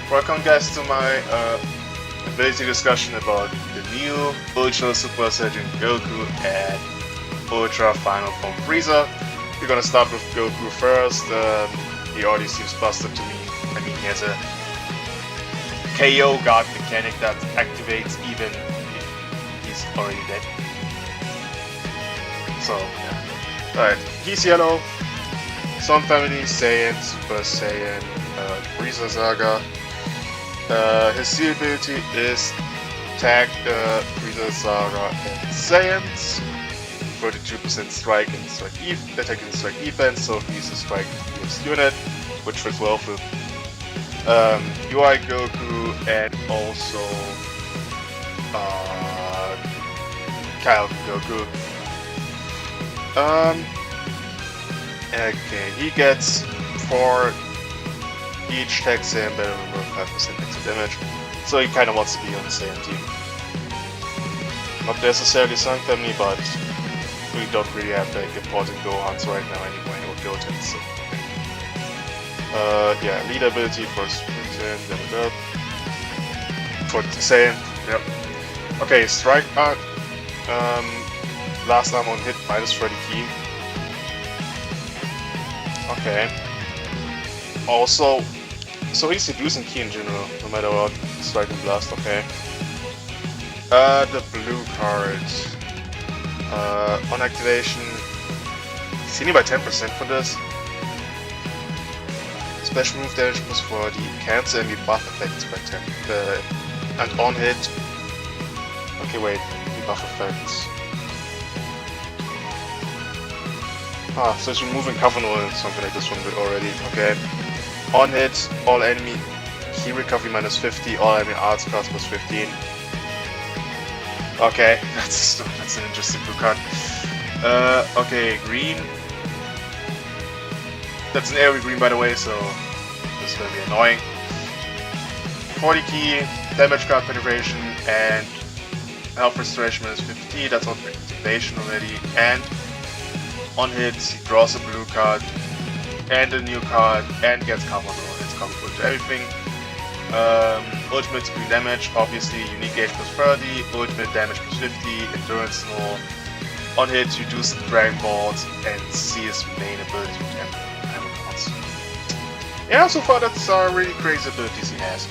Welcome guys to my ability discussion about the new Ultra Super Saiyan Goku and Ultra Final Form Frieza. We're gonna start with Goku first. He already seems busted to me. I mean, he has a KO guard mechanic that activates even if he's already dead. So, yeah. Alright, he's yellow. Sun Family, Saiyan, Super Saiyan, Frieza Saga. His C ability is Tag, Frieza Saga, and Saiyans. 32% strike and attack and strike defense, so he's a strike defense unit, which fits well with UI Goku and also Kyle Goku. Okay, he gets 4 each tag Saiyan battle with 5% extra damage, so he kinda wants to be on the Saiyan team. Not necessarily Sun Family, but we don't really have like important Gohans right now anyway, or Gotens, so yeah, lead ability for Saiyan, for Saiyan, yep. Okay, strike art, last arm on hit, minus 30 key. Okay. Also, so he's reducing key in general, no matter what, strike and blast, okay. The blue card. On activation, he's healing by 10% for this. Special move damage plus 40, cancel enemy buff effects by 10, and on hit. Okay, wait, debuff effects. Ah, so it's removing cover null and something like this one already. Okay. On hit, all enemy key recovery minus 50, all enemy arts cost plus 15. Okay, that's an interesting blue card. Okay, green. That's an AoE green, by the way, so this is gonna be annoying. 40 key, damage card penetration, and health restoration minus 50. That's on activation already. And on hits, he draws a blue card and a new card and gets cover null. It's comfortable to everything. Ultimate screen damage, obviously unique gauge plus 30, ultimate damage plus 50, endurance null. On hits, reduce Dragon Balls and see his main ability with ammo cards. Yeah, so far that's really crazy abilities he has.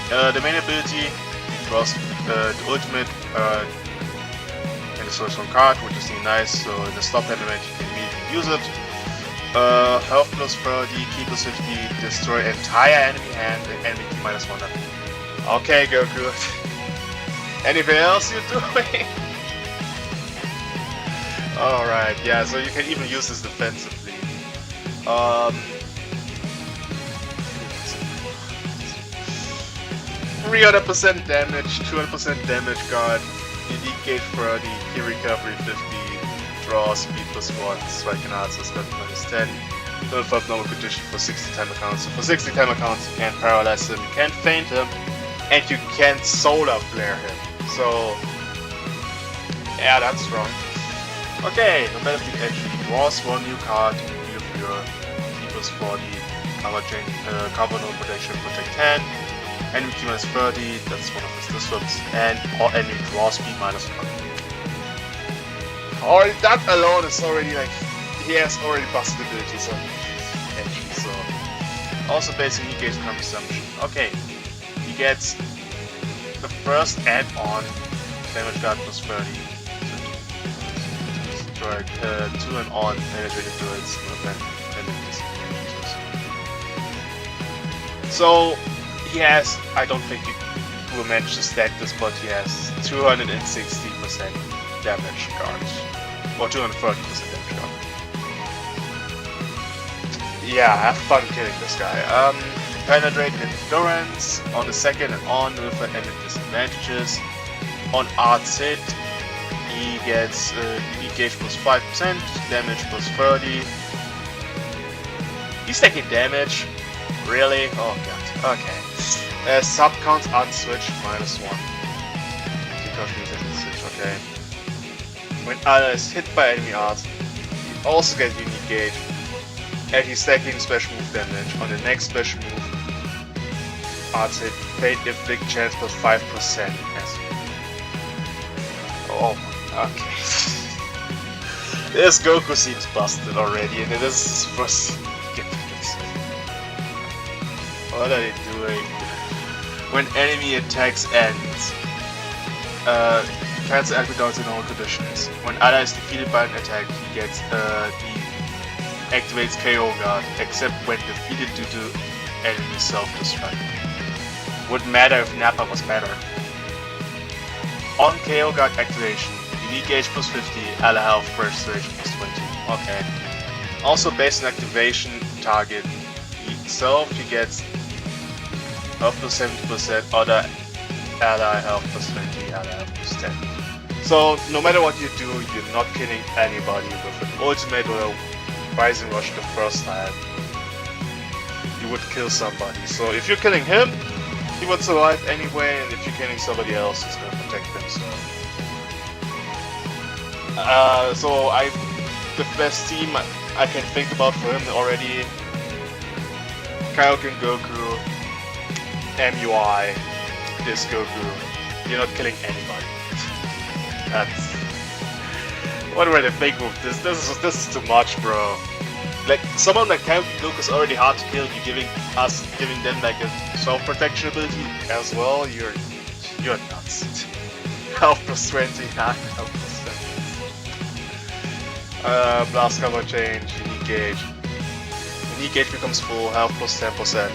The main ability, he draws the ultimate and the source one card, which is really nice, so in the stop element you can immediately use it. Health plus 30, key plus 50, destroy entire enemy hand and enemy key minus 1. Okay, Goku. Anything else you're doing? Alright, yeah, so you can even use this defensively. 300% damage, 200% damage guard, unique gauge 30, key recovery 50, draw speed plus 1, strike and arts is minus 10. 25 normal condition for 60 time accounts. So for 60 time accounts you can't paralyze him, you can't feint him, and you can't solar flare him. So yeah, that's strong. Okay, no benefit actually draws 1 new card with your key plus 40, cover chain, cover no protection, protect 10, enemy key minus 30, that's one of his disrupts, and all enemy draw speed minus 1. Already that alone is already like, he has already busted abilities on entry, so. Also basic unique gauge consumption. Okay, he gets the first add-on damage guard plus 30. Strike 2 and on penetrating turrets, no penalties. So he has, I don't think you will manage to stack this, but he has 260% damage guard. Or 230% damage guard. Yeah, have fun killing this guy. Penetrate endurance on the second and on with any disadvantages. On arts hit, he gets unique gauge plus 5%, damage plus 30. He's taking damage. Really? Oh god. Okay. Sub counts unswitched minus 1. Because he's in the switch, okay. When Ada is hit by enemy arts, he also gets unique gauge. And he's stacking special move damage on the next special move. cards hit, fate inflict chance plus 5%. Yes. Oh, okay. This Goku seems busted already, and it is his first. What are they doing? When enemy attacks ends, cancel enemy downs in all conditions. When ally is defeated by an attack, he gets he activates KO guard, except when defeated due to enemy self-destruct. Wouldn't matter if Nappa was better. On KO guard activation, unique gauge plus 50, ally health restoration plus 20. Okay. Also based on activation target itself, he gets health plus 70%, other ally health plus 20, ally health plus 10. So no matter what you do, you're not killing anybody with an ultimate or a rising rush the first time. You would kill somebody. So if you're killing him, he would survive anyway, and if you're killing somebody else, he's gonna protect himself. So the best team I can think about for him already, Kaioken Goku, MUI, this Goku. You're not killing anybody. That's what were they think of this? This is too much, bro. Like someone like Goku is already hard to kill. You giving them like a self-protection ability as well. You're nuts. Health plus 20, health plus 20. Blast cover change, unique gauge. Unique gauge becomes full, health plus 10%.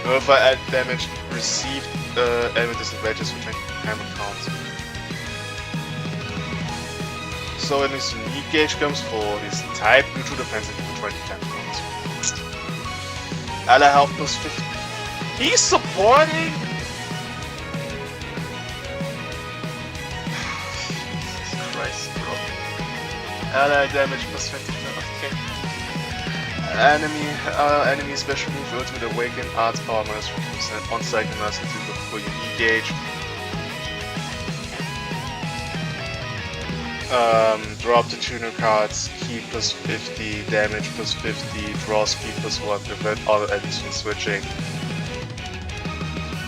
Whoever add damage received enemy disadvantages for 20 hammer counts. So when his unique gauge comes full, his type neutral defense for 20 hammer counts. Ally health plus 50. He's supporting. Jesus Christ, bro. Ally damage plus 50. Okay. Enemy special move ultimate awaken arts power minus 50% on cycle mass for unique gauge. Draw up to tuner cards, key plus 50, damage plus 50, draw speed plus 1, prevent all enemies from switching.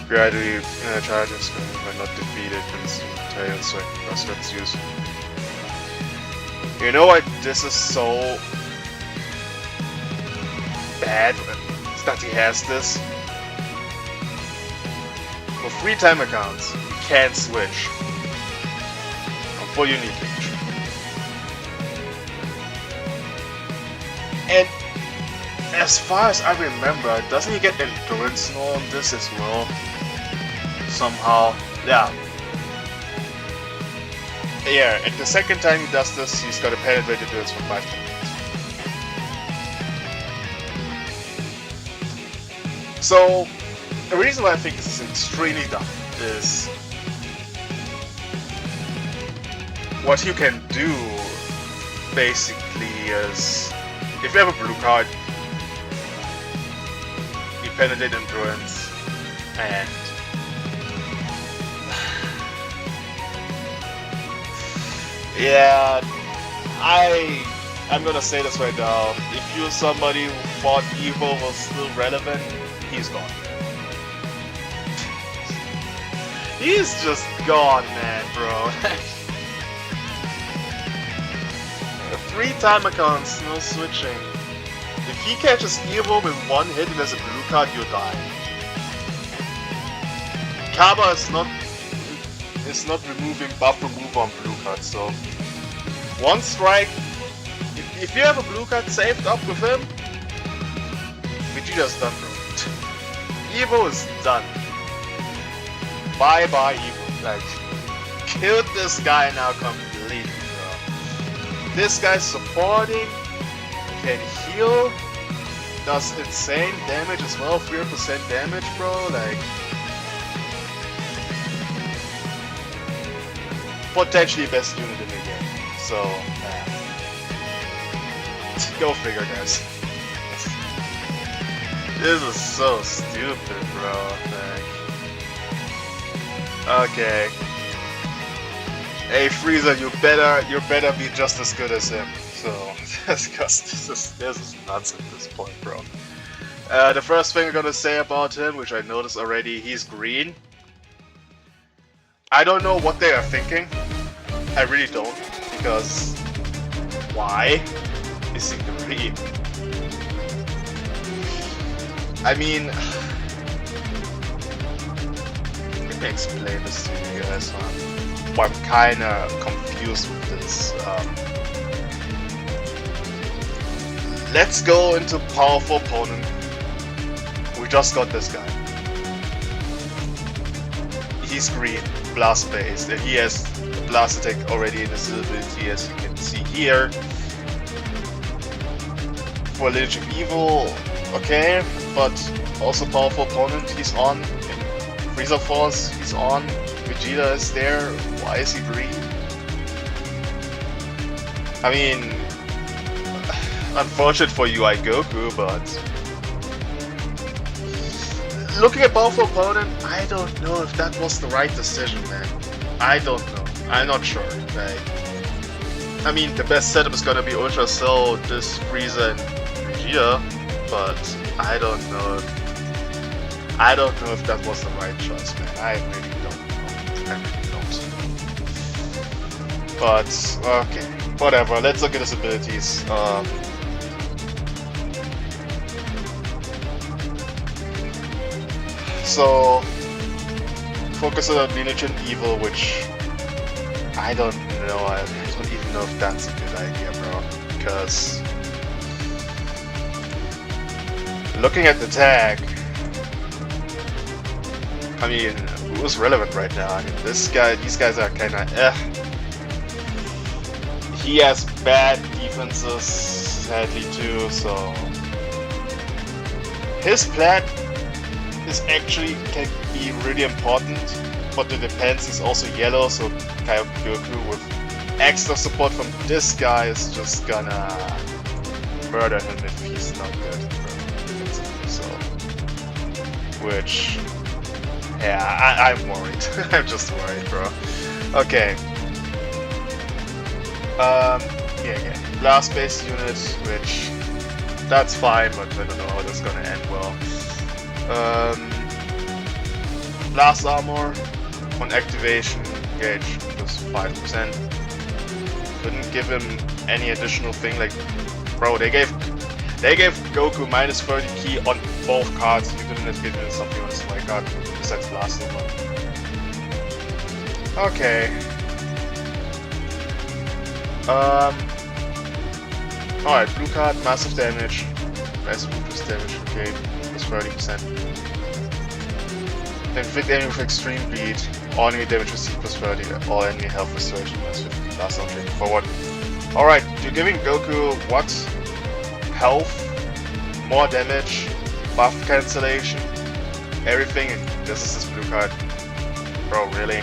Gradually charges when not defeated, consume tail, so that's useful. You know what? This is so bad that he has this. For free time accounts, you can't switch. For unique gauge. And as far as I remember, doesn't he get endurance null on this as well? Somehow. Yeah. Yeah, and the second time he does this, he's got a penetrate endurance for 5 minutes. So, the reason why I think this is extremely dumb is what you can do basically is if you have a blue card, you penetrate endurance and yeah, I'm gonna say this right now. If you're somebody who thought Evo was still relevant, he's gone. He's just gone, man, bro. 3 time accounts, no switching. If he catches Evo with 1 hit and there's a blue card, you die. Kaba is not removing buff remover on blue cards, so 1 strike. If you have a blue card saved up with him, Vegeta's done, bro. Evo is done. Bye bye Evo. Like, killed this guy now completely, bro. This guy's supporting, can heal, does insane damage as well, 300% damage, bro. Like, potentially best unit in the game. So, go figure, guys. This is so stupid, bro. Like, okay. Hey Frieza, you better be just as good as him. So, because this is nuts at this point, bro. The first thing I'm gonna say about him, which I noticed already, he's green. I don't know what they are thinking. I really don't, because why is he green? I mean, let me explain this to you guys. I'm kinda confused with this. Let's go into powerful opponent. We just got this guy. He's green, blast based, and he has a blast attack already in his ability, as you can see here. For Lineage of Evil, okay, but also powerful opponent, he's on. In Frieza Force, he's on. Vegeta is there. Why is he green? I mean, unfortunate for UI Goku, but looking at powerful opponent, I don't know if that was the right decision, man. I don't know. I'm not sure. Like, I mean, the best setup is gonna be Ultra Cell, this Frieza and Vegeta, but I don't know. I don't know if that was the right choice, man. I really don't know. I really don't. But okay, whatever. Let's look at his abilities. So, focus on Lineage and Evil, which I don't know. I don't even know if that's a good idea, bro. Because looking at the tag, I mean, who's relevant right now? I mean, these guys are kind of He has bad defenses, sadly too. So his plat is actually can be really important, but it depends. He's also yellow, so kind of Goku with extra support from this guy is just gonna murder him if he's not good defensively. So, which, yeah, I'm worried. I'm just worried, bro. Okay. Yeah, blast-based unit, which that's fine, but I don't know how that's gonna end well. Blast armor on activation gauge plus 5%. Couldn't give him any additional thing. Like, bro, they gave Goku minus 30 key on both cards. You couldn't have given him something on his white card besides blast armor. Okay. Alright, blue card, massive damage. Nice plus damage, okay. 30%. Inflict enemy with extreme bleed, all enemy damage received plus 30, all enemy health restoration plus 50. Last round training forward. Alright, you're giving Goku what? Health, more damage, buff cancellation, everything, and this is his blue card. Bro, really?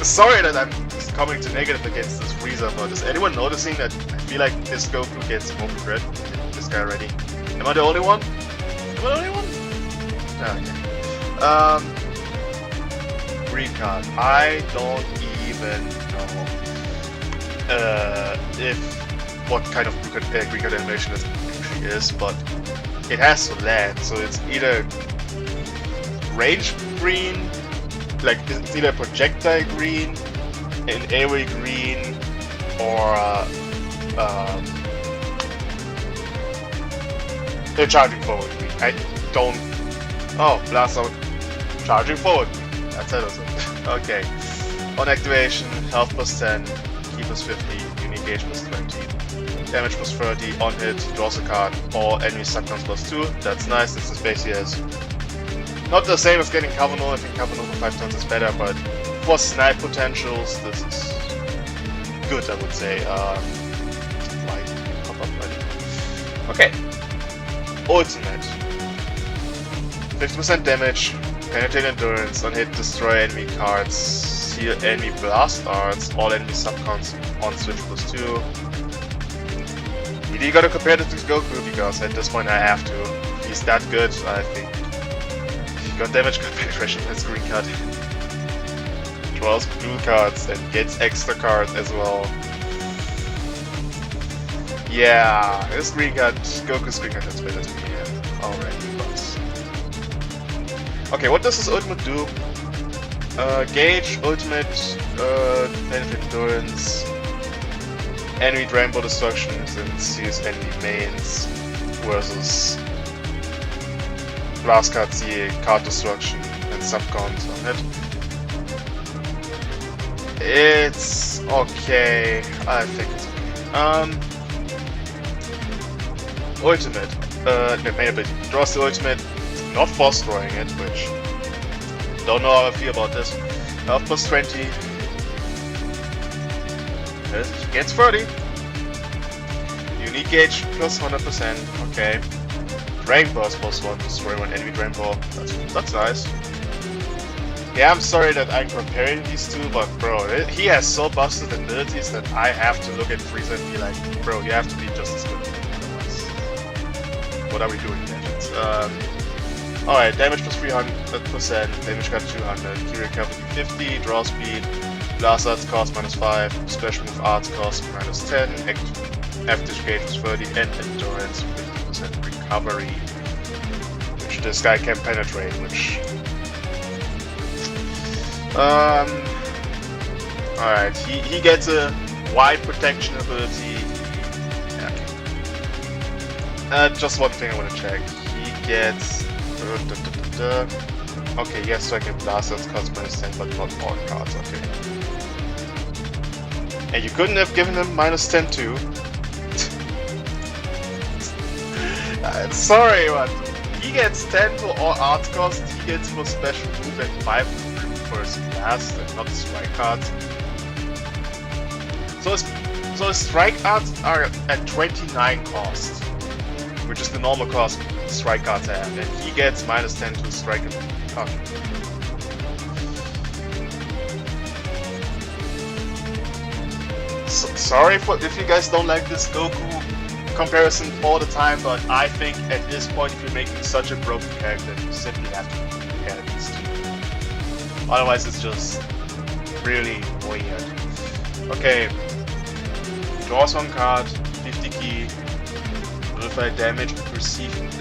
Sorry that I'm coming to negative against this Frieza, but is anyone noticing that I feel like this Goku gets more regret? This guy already. Am I the only one? Am I the only one? Okay. Green card. I don't even know if what kind of green card animation it actually is, but it has to land. So it's either range green, like it's either projectile green, an AoE green, or they're charging forward green. I don't. Oh, blast out. Charging forward. That's it. Okay. On activation, health plus 10, key plus 50, unique gauge plus 20, damage plus 30. On hit, draws a card. All enemy subcounts plus 2. That's nice. This is basically as not the same as getting Kavano. I think Kavano for 5 turns is better, but for snipe potentials, this is good, I would say. Okay. Ultimate. 50% damage, penetrate endurance, on hit destroy enemy cards, seal enemy blast arts, all enemy subcounts on switch plus 2. You gotta compare this to Goku because at this point I have to. He's that good, I think. He got damage, got penetration, that's green card. Draws blue cards and gets extra cards as well. Yeah, his green card, Goku's green card is better to me already, but... Okay, what does his ultimate do? Gauge, ultimate, benefit endurance, enemy Rainbow destructions, and sees enemy mains versus last card see card destruction and subcount on it. It's okay. I think it's okay. Ultimate. Main ability. Draws the ultimate, not force throwing it, which don't know how I feel about this. Health plus 20. It gets 30. Unique gauge plus 100%. Okay. Dragon Ball is plus 1. Destroy one enemy Dragon Ball. That's nice. Yeah, I'm sorry that I'm comparing these two, but bro, he has so busted abilities that I have to look at Frieza and be like, bro, you have to be just as good. Otherwise, what are we doing, legends? Alright, damage plus 300%, damage cut 200, key recovery 50, draw speed, blast arts cost minus 5, special move arts cost minus 10, active gauge is 30, and endurance 50% recovery, which this guy can penetrate, which... Alright, he gets a wide protection ability. Yeah, okay. Just one thing I want to check. He gets... Okay, yes, so I can blast that cost minus 10, but not all cards, okay. And you couldn't have given him minus 10 too. Sorry, but he gets 10 for all art cost, he gets for special move and 5 for his blast and not strike cards. So his strike cards are at 29 cost, which is the normal cost strike cards have, and he gets minus 10 to strike it. Okay. So, sorry if you guys don't like this Goku comparison all the time, but I think at this point, if you're making such a broken character, you simply have to compare these two. Otherwise, it's just really weird. Okay, draws one card, 50 key, modify damage received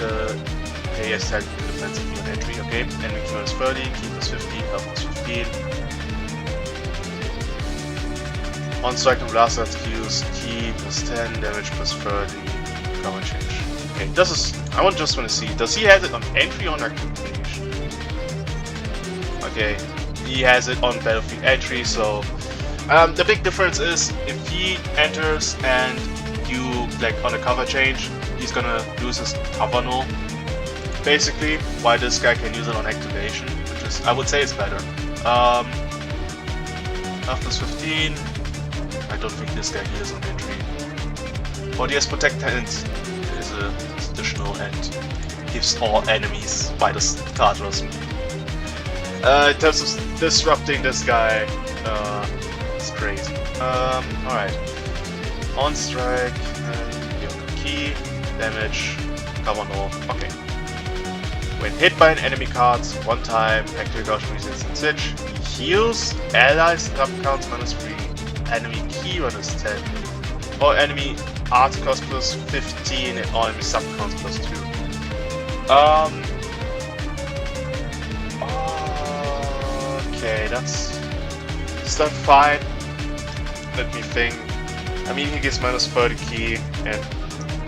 pay as tag defensively on entry. Okay, enemy key is 30, key plus 15, health plus 15. On strike and blast arts Qs, key plus 10, damage plus 30, cover change. Okay, this is. I just want to see, does he have it on entry or on activation? Okay, he has it on battlefield entry, so the big difference is if he enters and you like on a cover change, he's gonna lose his cover null. Basically, why this guy can use it on activation, which is, I would say, is better. Health plus 15. I don't think this guy here is on entry. ODS Protect Talent is additional and gives all enemies by the card draw speed. In terms of disrupting this guy, it's crazy. Alright. On strike, key, damage, cover null. Okay. When hit by an enemy card, one time, activate Gaussian resets and switch, he heals, allies, up counts minus 3. Enemy key run is 10, or enemy art cost plus 15, and all enemy sub counts plus 2. Okay, that's stuff fine. Let me think. I mean, he gets minus 30 key, and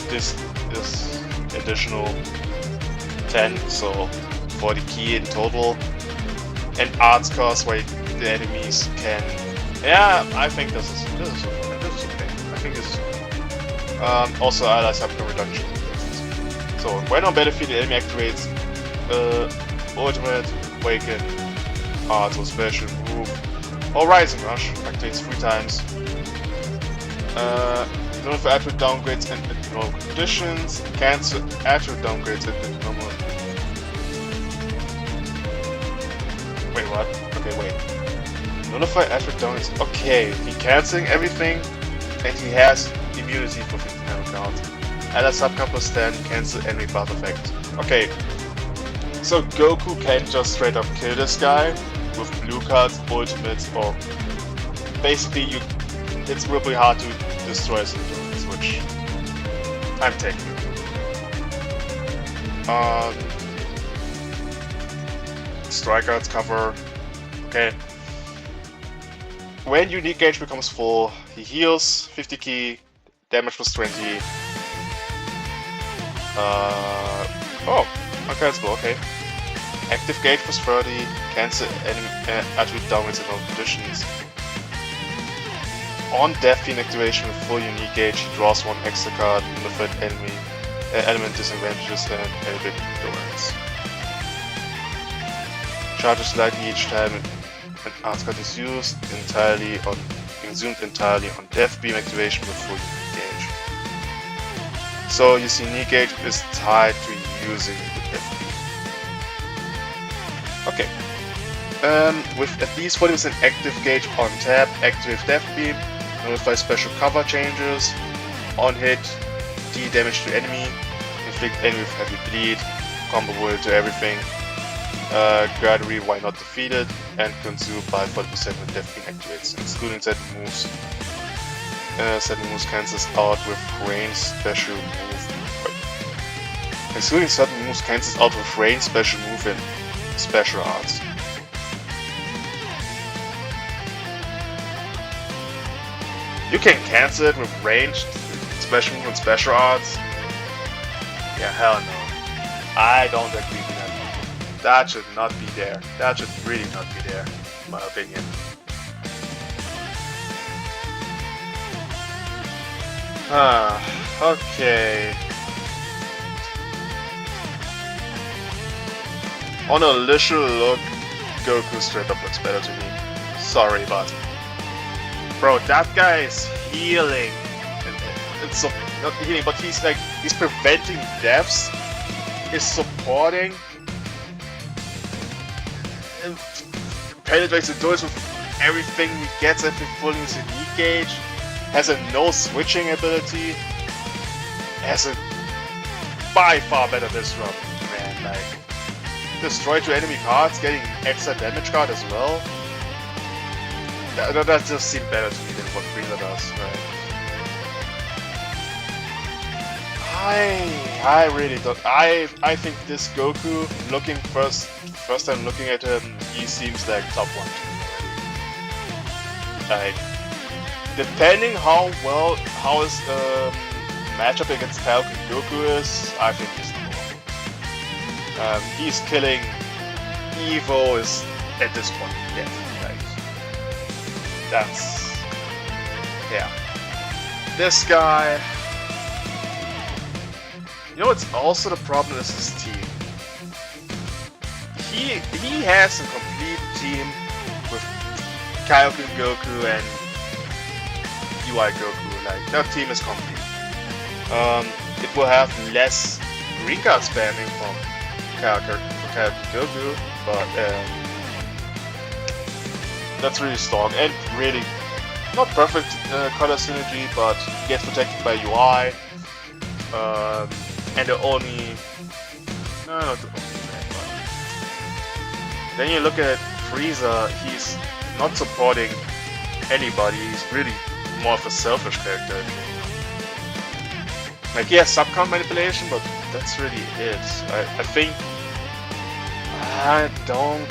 this is additional 10, so 40 key in total, and arts cost where the enemies can. Yeah, I think this is okay. I think this is okay. Also, allies have no reduction. So when on battlefield, the enemy activates ultimate, awaken, art or special move, or rising rush. Activates 3 times. Notify attribute downgrades and normal conditions. Cancel attribute downgrades and normal. Wait, what? Okay, wait. Notify attribute downgrades. Okay, he cancelling everything, and he has immunity for 15 counts. Add subcount plus 10, cancel enemy buff effect. Okay, so Goku can just straight up kill this guy with blue cards, ultimates, or basically it's really hard to destroy his endurance, which I'm taking it. Strike Guards cover. Okay. When unique gauge becomes full, he heals 50 key, damage plus 20. Oh, uncancelable, okay. Active gauge plus 30, cancel enemy attribute downgrades in all conditions. On Death Fiend activation with full unique gauge, he draws one extra card, modified enemy element disadvantages and enemy endurance. Charges slightly each time an art card is used, consumed entirely on Death Beam activation with full unique gauge. So his unique gauge is tied to using the Death Beam. Okay. With at least 40% active gauge on tap, activate Death Beam, notify special cover changes, on hit, D damage to enemy, inflict enemy with heavy bleed, comboable to everything, gradually why not defeated, and consume by 40% when Death Beam activates, excluding certain moves. Certain moves cancels out with range special move. Excluding certain moves cancels out with range special move in special arts. You can cancel it with ranged special move and special arts? Yeah, hell no. I don't agree with that. That should not be there. That should really not be there, in my opinion. Okay. On a initial look, Goku straight up looks better to me. Sorry, but... Bro, that guy is healing. It's so, not healing, but he's preventing deaths. Is supporting. And penetrates the doors with everything he gets after fully his unique gauge. Has a no switching ability. Has a by far better disrupt. Man, like destroy 2 enemy cards, getting extra damage card as well. That just seemed better to me than what Frieza does, right? I really don't. I think this Goku, first time looking at him, he seems like top 1 to me already. Like, depending how his matchup against Kaioken Goku is, I think he's number 1. He's killing Evo is at this point dead. Like, that's yeah. This guy. You know what's also the problem is his team. He has a complete team with Kaioken Goku and UI Goku. Like, that team is complete. It will have less green card spamming from Kaioken Goku, but that's really strong and really not perfect color synergy, but he gets protected by UI. And the only... No, not the only way, but... Then you look at Frieza, he's not supporting anybody, he's really more of a selfish character. Like, he has subcount manipulation, but that's really it. I think... I don't...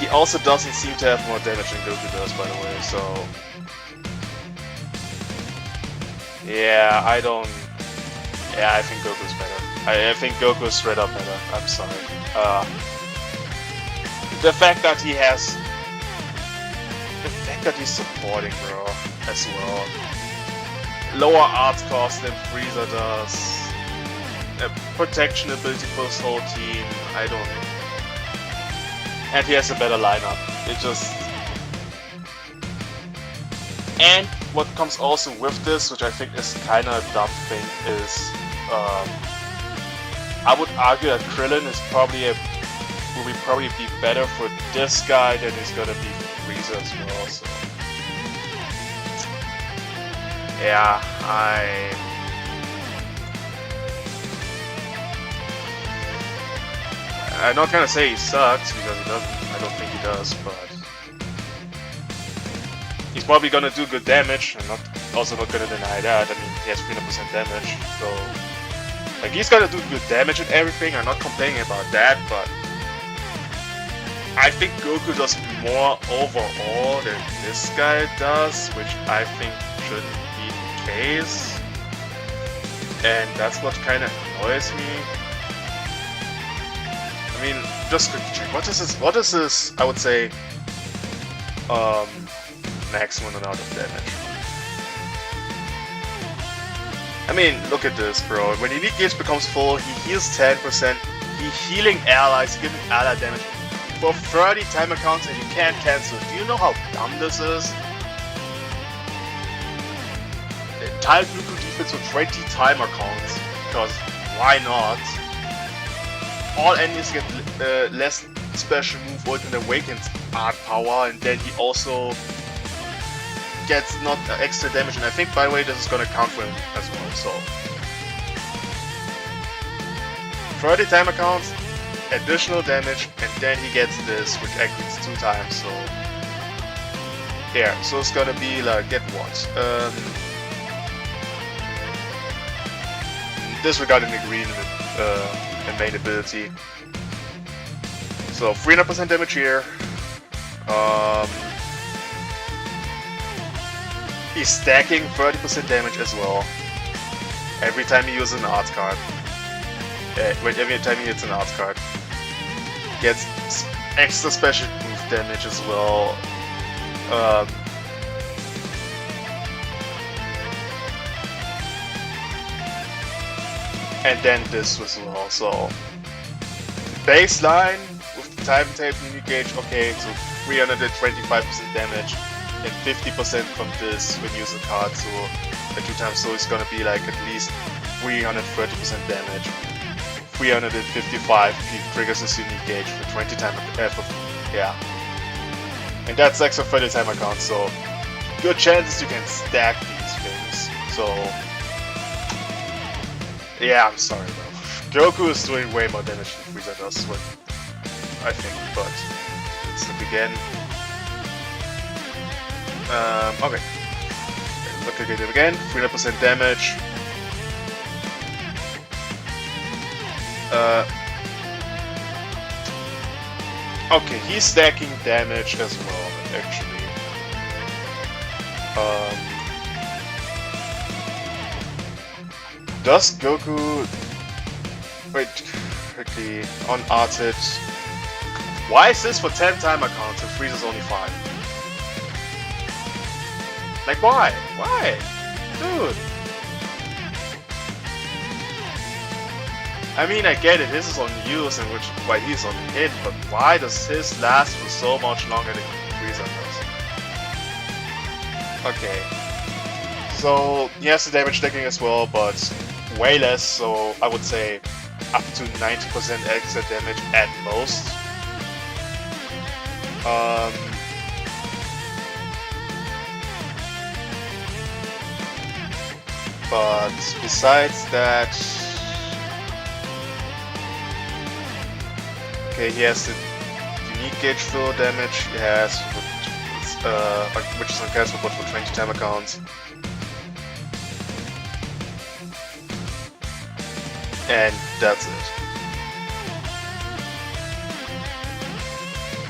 He also doesn't seem to have more damage than Goku does, by the way, so... Yeah, I think Goku's better. I think Goku's straight up better. I'm sorry. The fact that he's supporting, bro, as well. Lower arts cost than Frieza does. Protection ability for his whole team. I don't. And he has a better lineup. It just. And what comes also with this, which I think is kind of a dumb thing, is I would argue that Krillin is will probably be better for this guy than he's gonna be for Frieza as well. So yeah, I'm not gonna say he sucks because he doesn't. I don't think he does, but. He's probably gonna do good damage and not Also not gonna deny that. I mean, he has 300% damage, so like he's gonna do good damage and everything. I'm not complaining about that, but I think Goku does more overall than this guy does, which I think shouldn't be the case. And that's what kind of annoys me. I mean, just quick check. What is this? I would say maximum amount of damage. I mean, look at this, bro. When Unique Gauge becomes full, he heals 10%. He's healing allies, giving ally damage for 30 timer counts, and you can't cancel. Do you know how dumb this is? Entire Goku defense with 20 timer counts, because why not? All enemies get less special move ultimate awakens art power, and then he also gets not extra damage, and I think, by the way, this is gonna count for him as well, so 30 timer counts, additional damage, and then he gets this, which activates 2 times, so yeah, so it's gonna be like, get what? Disregarding the green and main ability. So 300% damage here. He's stacking 30% damage as well. Every time he uses an arts card. Every time he hits an arts card. Gets extra special move damage as well. And then this as well. So baseline with the time tape Unique Gauge, okay, so 325% damage and 50% from this when you use a card, so at 2 times, so it's gonna be like at least 330% damage. 355 if he triggers his Unique Gauge for 20 timer, yeah. And that's extra 30 timer count, so good chances you can stack these things. So yeah, I'm sorry though. Goku is doing way more damage than Frieza does, what I think, but let's look again. Okay. Look at it again, 300% damage. Okay, he's stacking damage as well, actually. Does Goku... Wait, quickly, unarted. Why is this for 10 timer counts and Frieza's only 5? Like, why? Why? Dude! I mean, I get it, his is on use and which why he's on hit, but why does his last for so much longer than Frieza does? Okay. So, he has the damage stacking as well, but way less, so I would say up to 90% extra damage at most. But besides that, okay, he has the Unique Gauge full damage, he has which is uncancelable for 20 timer counts. And that's it.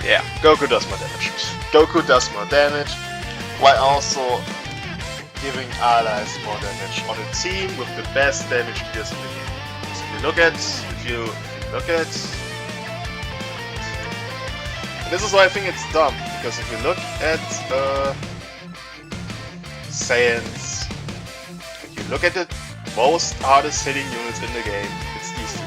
Yeah, Goku does more damage. Goku does more damage, while also giving allies more damage on a team with the best damage dealers in the game. So if you look at, this is why I think it's dumb, because if you look at Saiyans, if you look at the most hardest hitting units in the game, it's these two.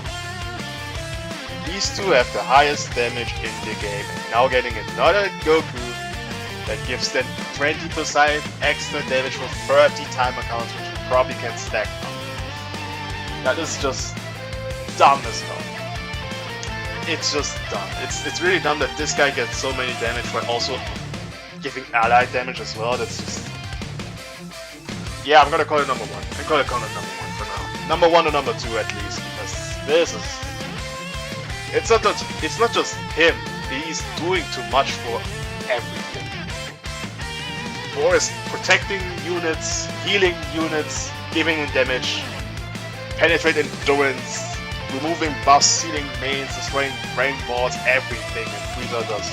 These two have the highest damage in the game, and now getting another Goku that gives them 20% extra damage for 30 timer counts, which you probably can stack on. That is just dumb as hell. It's just dumb. It's really dumb that this guy gets so many damage while also giving ally damage as well. That's just... Yeah, I'm gonna call it number 1. I'm gonna call it number 1 for now. Number 1 or number 2 at least, because this is... It's not just him. He's doing too much for everything. 4 is protecting units, healing units, giving damage, penetrate endurance, removing buffs, sealing mains, destroying rank boards, everything. And Frieza does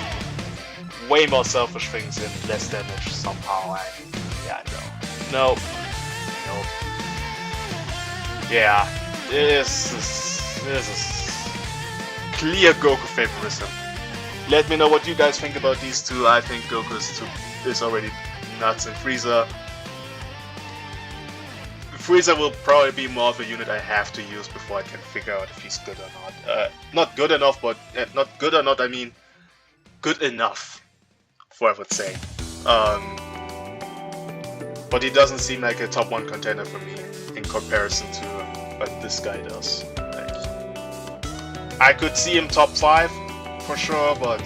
way more selfish things and less damage somehow. Yeah, no. Yeah, this is clear Goku favoritism. Let me know what you guys think about these two. I think Goku is already nuts, and Frieza will probably be more of a unit I have to use before I can figure out if he's good or not. Not good enough, but not good or not, I mean good enough, I would say. But he doesn't seem like a top 1 contender for me in comparison to what this guy does. Like, I could see him top 5 for sure, but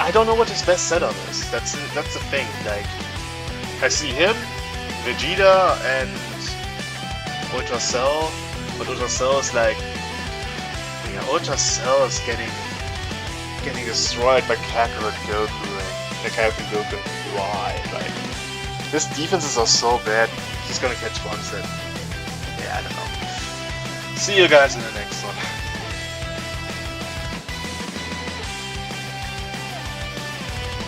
I don't know what his best setup is. That's the thing. Like, I see him, Vegeta, and Ultra Cell, but Ultra Cell is like, yeah, Ultra Cell is getting destroyed by Kakarot Goku and Kakarot Goku and why? Like, his defenses are so bad. He's gonna catch one set. Yeah, I don't know. See you guys in the next one.